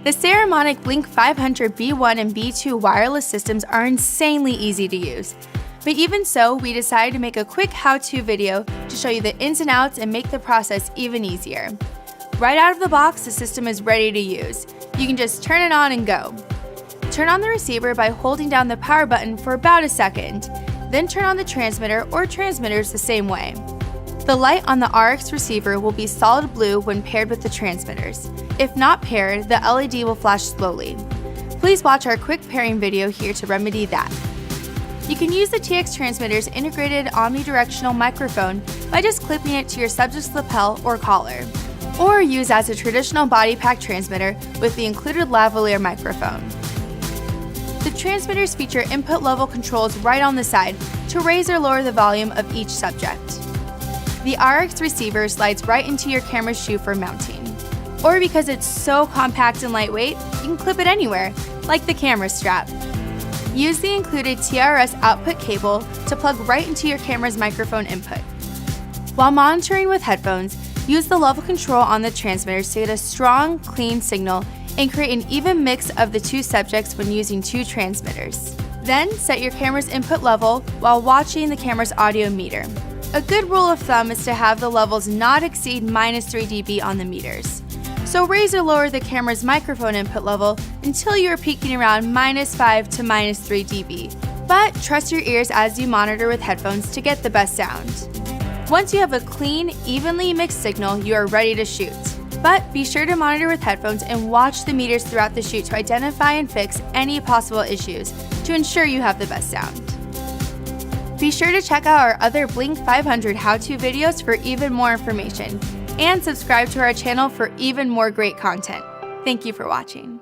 The Saramonic Blink 500 B1 and B2 wireless systems are insanely easy to use. But even so, we decided to make a quick how-to video to show you the ins and outs and make the process even easier. Right out of the box, the system is ready to use. You can just turn it on and go. Turn on the receiver by holding down the power button for about a second. Then turn on the transmitter or transmitters the same way. The light on the RX receiver will be solid blue when paired with the transmitters. If not paired, the LED will flash slowly. Please watch our quick pairing video here to remedy that. You can use the TX transmitter's integrated omnidirectional microphone by just clipping it to your subject's lapel or collar, or use as a traditional body pack transmitter with the included lavalier microphone. The transmitters feature input level controls right on the side to raise or lower the volume of each subject. The RX receiver slides right into your camera's shoe for mounting. Or because it's so compact and lightweight, you can clip it anywhere, like the camera strap. Use the included TRS output cable to plug right into your camera's microphone input. While monitoring with headphones, use the level control on the transmitters to get a strong, clean signal and create an even mix of the two subjects when using two transmitters. Then set your camera's input level while watching the camera's audio meter. A good rule of thumb is to have the levels not exceed -3 dB on the meters. So raise or lower the camera's microphone input level until you are peaking around -5 to -3 dB. But trust your ears as you monitor with headphones to get the best sound. Once you have a clean, evenly mixed signal, you are ready to shoot. But be sure to monitor with headphones and watch the meters throughout the shoot to identify and fix any possible issues to ensure you have the best sound. Be sure to check out our other Blink 500 how-to videos for even more information, and subscribe to our channel for even more great content. Thank you for watching.